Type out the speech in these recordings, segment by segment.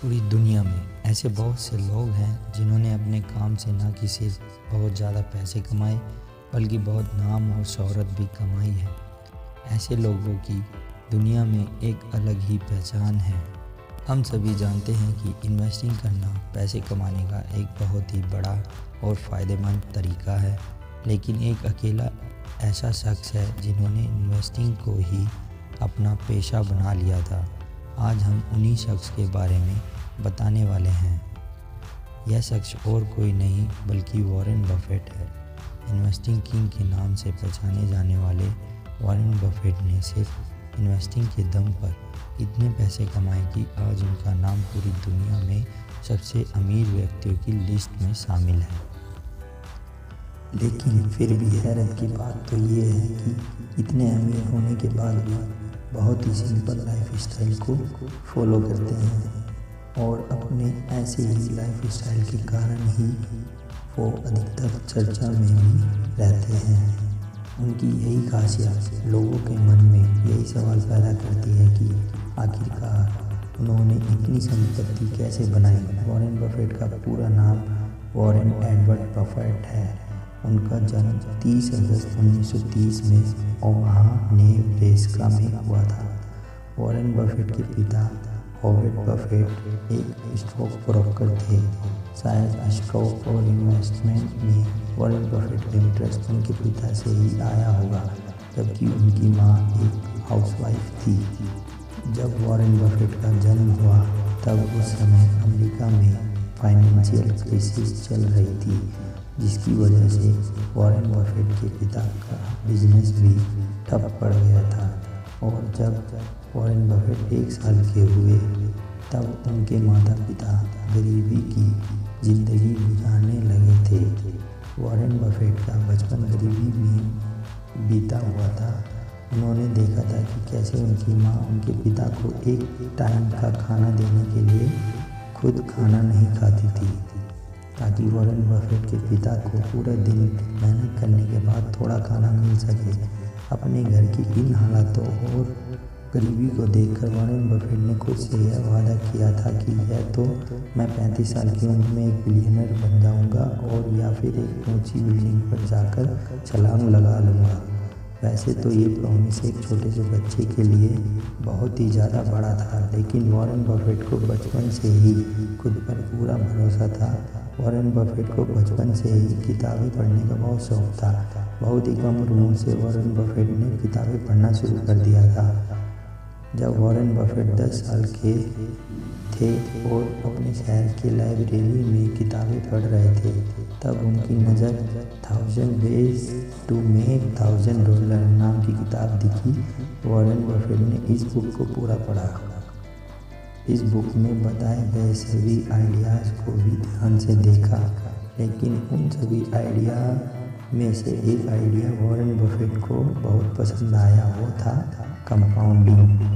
पूरी दुनिया में ऐसे बहुत से लोग हैं जिन्होंने अपने काम से ना कि सिर्फ बहुत ज़्यादा पैसे कमाए बल्कि बहुत नाम और शोहरत भी कमाई है। ऐसे लोगों की दुनिया में एक अलग ही पहचान है। हम सभी जानते हैं कि इन्वेस्टिंग करना पैसे कमाने का एक बहुत ही बड़ा और फ़ायदेमंद तरीका है, लेकिन एक अकेला ऐसा शख्स है जिन्होंने इन्वेस्टिंग को ही अपना पेशा बना लिया था। आज हम उन्हीं शख्स के बारे में बताने वाले हैं। यह शख्स और कोई नहीं बल्कि वॉरेन बफेट है। इन्वेस्टिंग किंग के नाम से पहचाने जाने वाले वॉरेन बफेट ने सिर्फ इन्वेस्टिंग के दम पर इतने पैसे कमाए कि आज उनका नाम पूरी दुनिया में सबसे अमीर व्यक्तियों की लिस्ट में शामिल है। लेकिन फिर भी हैरत की बात तो ये है कि इतने अमीर होने के बाद भी बहुत ही सिंपल लाइफ स्टाइल को फॉलो करते हैं और अपने ऐसे ही लाइफ स्टाइल के कारण ही वो अधिकतर चर्चा में भी रहते हैं। उनकी यही खासियत लोगों के मन में यही सवाल पैदा करती है कि आखिरकार उन्होंने इतनी संपत्ति कैसे बनाई। वॉरेन बफेट का पूरा नाम वॉरेन एडवर्ड बफेट है। उनका जन्म 30 अगस्त 1930 में ओमाहा, नेब्रास्का में हुआ था। वॉरेन बफेट के पिता हॉवर्ड बफेट एक स्टॉक ब्रोकर थे। शायद स्टॉक और इन्वेस्टमेंट में वॉरेन बफेट का इंटरेस्ट उनके पिता से ही आया होगा, जबकि उनकी माँ एक हाउसवाइफ थी। जब वॉरेन बफेट का जन्म हुआ तब उस समय अमेरिका में फाइनेंशियल क्राइसिस चल रही थी, जिसकी वजह से वॉरेन बफेट के पिता का बिजनेस भी ठप पड़ गया था। और जब वॉरेन बफेट 1 साल के हुए तब उनके माता पिता गरीबी की ज़िंदगी गुजारने लगे थे। वॉरेन बफेट का बचपन गरीबी में बीता हुआ था। उन्होंने देखा था कि कैसे उनकी माँ उनके पिता को एक टाइम का खाना देने के लिए खुद खाना नहीं खाती थी, ताकि वॉरेन बफेट के पिता को पूरे दिन मेहनत करने के बाद थोड़ा खाना मिल सके। अपने घर की इन हालातों और गरीबी को देखकर वॉरेन बफेट ने खुद से यह वादा किया था कि या तो मैं 35 साल की उम्र में एक बिलियनर बन जाऊंगा और या फिर एक ऊंची बिल्डिंग पर जाकर छलांग लगा लूँगा। वैसे तो ये प्रॉमिस एक छोटे से बच्चे के लिए बहुत ही ज़्यादा बड़ा था, लेकिन वॉरेन बफेट को बचपन से ही खुद पर पूरा भरोसा था। वॉरेन बफेट को बचपन से ही किताबें पढ़ने का बहुत शौक था। बहुत ही कम उम्र से वॉरेन बफेट ने किताबें पढ़ना शुरू कर दिया था। जब वॉरेन बफेट 10 साल के थे और अपने शहर की लाइब्रेरी में किताबें पढ़ रहे थे, तब उनकी नज़र 1000 वेज टू मेक $1000 नाम की किताब दिखी। वॉरेन बफेट ने इस बुक को पूरा पढ़ा। इस बुक में बताए गए सभी आइडियाज़ को भी ध्यान से देखा, लेकिन उन सभी आइडिया में से एक आइडिया वॉरेन बफेट को बहुत पसंद आया। वो था कंपाउंडिंग,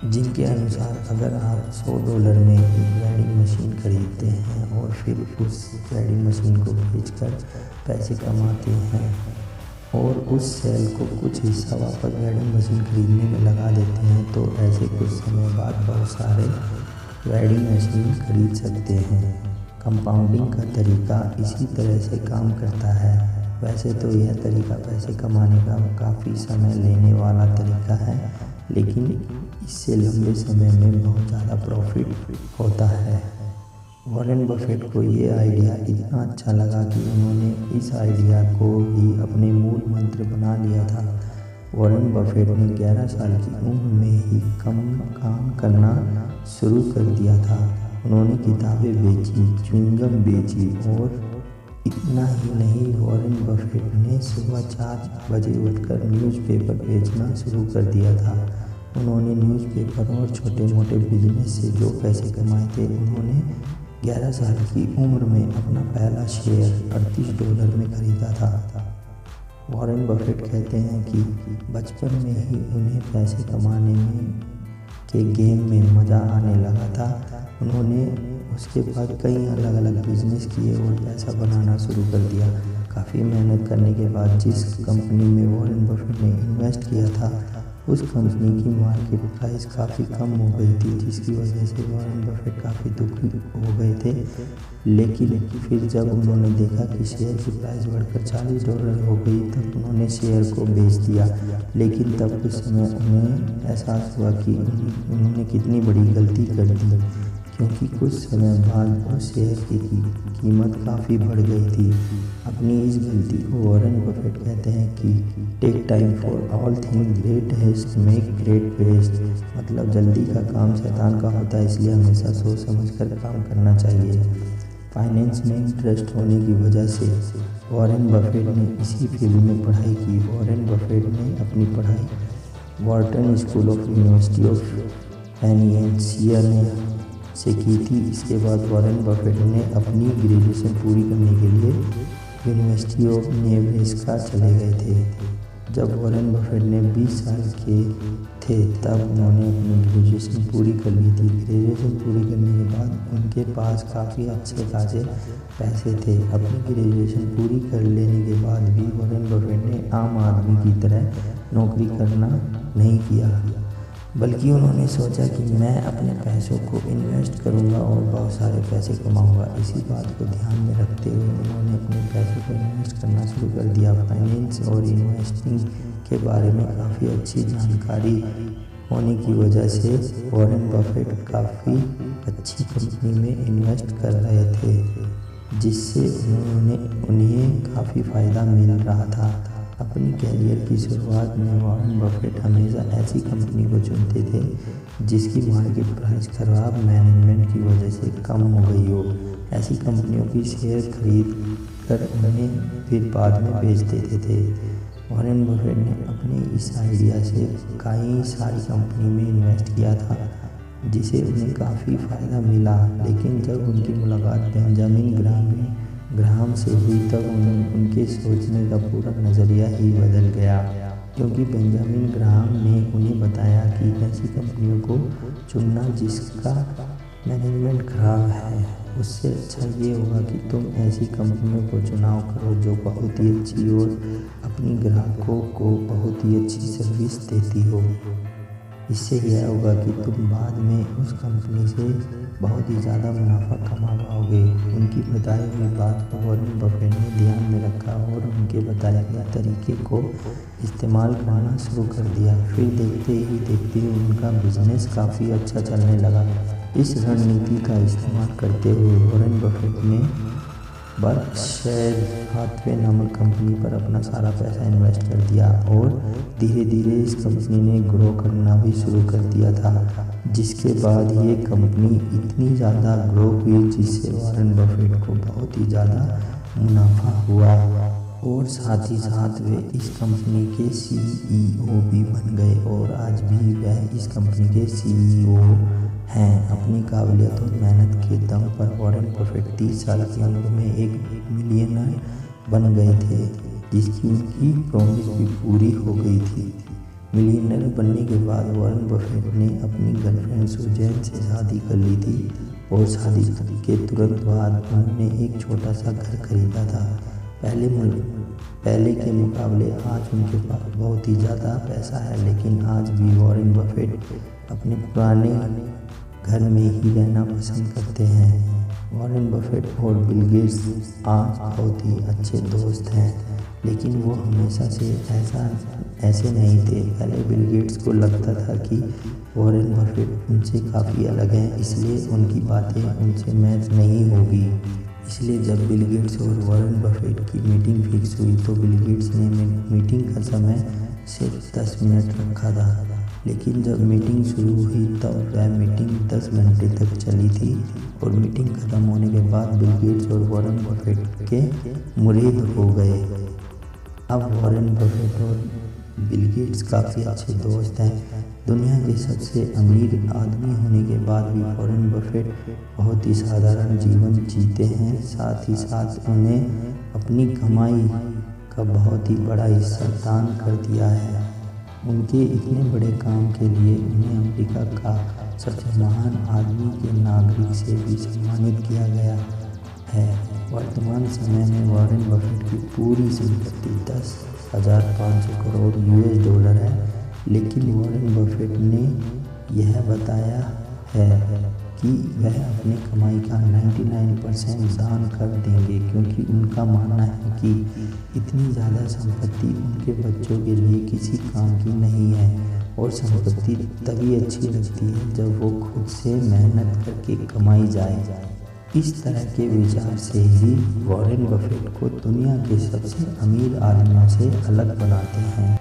जिनके अनुसार अगर आप $100 में एक वेडिंग मशीन खरीदते हैं और फिर उस वेडिंग मशीन को बेचकर पैसे कमाते हैं और उस सेल को कुछ हिस्सा वापस वेडिंग मशीन खरीदने में लगा देते हैं, तो ऐसे कुछ समय बाद बहुत सारे वेडिंग मशीन खरीद सकते हैं। कंपाउंडिंग का तरीका इसी तरह से काम करता है। वैसे तो यह तरीका पैसे कमाने का काफ़ी समय लेने वाला तरीका है, लेकिन इससे लंबे समय में बहुत ज़्यादा प्रॉफिट होता है। वॉरेन बफेट को ये आइडिया इतना अच्छा लगा कि उन्होंने इस आइडिया को ही अपने मूल मंत्र बना लिया था। वॉरेन बफेट ने 11 साल की उम्र में ही काम करना शुरू कर दिया था। उन्होंने किताबें बेची, च्युइंगम बेची और इतना ही नहीं, वॉरेन बफेट ने सुबह 4 बजे उठकर न्यूज़पेपर बेचना शुरू कर दिया था। उन्होंने न्यूज़पेपर और छोटे मोटे बिजनेस से जो पैसे कमाए थे, उन्होंने 11 साल की उम्र में अपना पहला शेयर $38 में खरीदा था। वॉरेन बफेट कहते हैं कि बचपन में ही उन्हें पैसे कमाने के गेम में मज़ा आने लगा था। उन्होंने उसके बाद कई अलग अलग बिजनेस किए और पैसा बनाना शुरू कर दिया। काफ़ी मेहनत करने के बाद जिस कंपनी में वॉरेन बफेट ने इन्वेस्ट किया था उस कंपनी की मार्केट प्राइस काफ़ी कम हो गई थी, जिसकी वजह से वॉरेन बफेट काफ़ी दुखी हो गए थे। लेकिन फिर जब उन्होंने देखा कि शेयर की प्राइस बढ़कर $40 हो गई, तब उन्होंने शेयर को बेच दिया। लेकिन तब उस समय उन्हें एहसास हुआ कि उन्होंने कितनी बड़ी गलती कर दी, क्योंकि कुछ समय बाद उस शेयर की कीमत काफ़ी बढ़ गई थी। अपनी इस गलती को वॉरेन बफेट कहते हैं कि take time for all thing great haste make great waste, मतलब जल्दी का काम शैतान का होता है, इसलिए हमेशा सोच समझ कर काम करना चाहिए। फाइनेंस में इंटरेस्ट होने की वजह से वॉरेन बफेट ने इसी फील्ड में पढ़ाई की। वॉरेन बफेट ने अपनी पढ़ाई Wharton school of university of financial से की थी। इसके बाद वॉरेन बफेट ने अपनी ग्रेजुएशन पूरी करने के लिए यूनिवर्सिटी ऑफ नेब्रास्का चले गए थे। जब वॉरेन बफेट ने 20 साल के थे, तब उन्होंने अपनी ग्रेजुएशन पूरी कर ली थी। ग्रेजुएशन पूरी करने के बाद उनके पास काफ़ी अच्छे खासे पैसे थे। अपनी ग्रेजुएशन पूरी कर लेने के बाद भी वॉरेन बफेट ने आम आदमी की तरह नौकरी करना नहीं किया, बल्कि उन्होंने सोचा कि मैं अपने पैसों को इन्वेस्ट करूंगा और बहुत सारे पैसे कमाऊंगा। इसी बात को ध्यान में रखते हुए उन्होंने अपने पैसों को इन्वेस्ट करना शुरू कर दिया। फाइनेंस और इन्वेस्टिंग के बारे में काफ़ी अच्छी जानकारी होने की वजह से वॉरेन बफेट काफ़ी अच्छी कंपनी में इन्वेस्ट कर रहे थे, जिससे उन्हें काफ़ी फ़ायदा मिल रहा था। अपनी कैरियर की शुरुआत में वॉरेन बफेट हमेशा ऐसी कंपनी को चुनते थे जिसकी मार्केट प्राइस खराब मैनेजमेंट की वजह से कम हो गई हो। ऐसी कंपनियों की शेयर खरीद कर उन्हें फिर बाद में बेच देते थे। वॉरेन बफेट ने अपने इस आइडिया से कई सारी कंपनी में इन्वेस्ट किया था, जिसे उन्हें काफ़ी फ़ायदा मिला। लेकिन जब उनकी मुलाकात बेंजामिन ग्राहम से हुई, तब उनके सोचने का पूरा नज़रिया ही बदल गया, क्योंकि बेंजामिन ग्राहम ने उन्हें बताया कि ऐसी कंपनियों को चुनना जिसका मैनेजमेंट खराब है, उससे अच्छा ये होगा कि तुम ऐसी कंपनियों को चुनाव करो जो बहुत ही अच्छी और अपनी ग्राहकों को बहुत ही अच्छी सर्विस देती हो। इससे यह होगा कि तुम बाद में उस कंपनी से बहुत ही ज़्यादा मुनाफा कमा पाओगे। उनकी बताई हुई बात को वॉरेन बफेट ने ध्यान में रखा और उनके बताए गए तरीके को इस्तेमाल करना शुरू कर दिया। फिर देखते ही देखते उनका बिजनेस काफ़ी अच्छा चलने लगा। इस रणनीति का इस्तेमाल करते हुए वॉरेन बफेट ने बर्कशायर हाथवे नामक कंपनी पर अपना सारा पैसा इन्वेस्ट कर दिया और धीरे धीरे इस कंपनी ने ग्रो करना भी शुरू कर दिया था, जिसके बाद ये कंपनी इतनी ज़्यादा ग्रो हुई जिससे वॉरेन बफेट को बहुत ही ज़्यादा मुनाफा हुआ और साथ ही साथ वे इस कंपनी के CEO भी बन गए और आज भी वह इस कंपनी के CEO हैं। अपनी काबिलियत और मेहनत के दम पर वॉरेन बफेट 30 साल की उम्र में एक मिलियनर बन गए थे, जिसकी उनकी प्रॉमिस भी पूरी हो गई थी। मिलियनर बनने के बाद वॉरेन बफेट ने अपनी गर्लफ्रेंड सुजैन से शादी कर ली थी और शादी के तुरंत बाद उन्होंने एक छोटा सा घर खरीदा था। पहले के मुकाबले आज उनके पास बहुत ही ज़्यादा पैसा है, लेकिन आज भी वॉरेन बफेट अपने पुराने घर में ही रहना पसंद करते हैं। वॉरेन बफेट और बिल गेट्स आज बहुत ही अच्छे दोस्त हैं, लेकिन वो हमेशा से ऐसे नहीं थे। पहले बिल गेट्स को लगता था कि वॉरेन बफेट उनसे काफ़ी अलग हैं, इसलिए उनकी बातें उनसे मैच नहीं होगी। इसलिए जब बिल गेट्स और वॉरेन बफेट की मीटिंग फिक्स हुई, तो बिल गेट्स ने मीटिंग का समय सिर्फ 10 मिनट रखा था, लेकिन जब मीटिंग शुरू हुई तब वह मीटिंग 10 घंटे तक चली थी और मीटिंग खत्म होने के बाद बिल गेट्स और वॉरेन बफेट के मुरीद हो गए। अब वॉरेन बफेट और बिल गेट्स काफ़ी अच्छे दोस्त हैं। दुनिया के सबसे अमीर आदमी होने के बाद भी वॉरेन बफेट बहुत ही साधारण जीवन जीते हैं। साथ ही साथ उन्हें अपनी कमाई का बहुत ही बड़ा हिस्सा दान कर दिया है। उनके इतने बड़े काम के लिए उन्हें अमेरिका का सबसे महान आदमी के नागरिक से भी सम्मानित किया गया है। वर्तमान समय में वॉरेन बफेट की पूरी संपत्ति $10,500 करोड़ है, लेकिन वॉरेन बफेट ने यह बताया है कि वह अपनी कमाई का 99% दान कर देंगे, क्योंकि उनका मानना है कि इतनी ज़्यादा संपत्ति उनके बच्चों के लिए किसी काम की नहीं है और संपत्ति तभी अच्छी लगती है जब वो खुद से मेहनत करके कमाई जाए। इस तरह के विचार से ही वॉरेन बफेट को दुनिया के सबसे अमीर आदमियों से अलग बनाते हैं।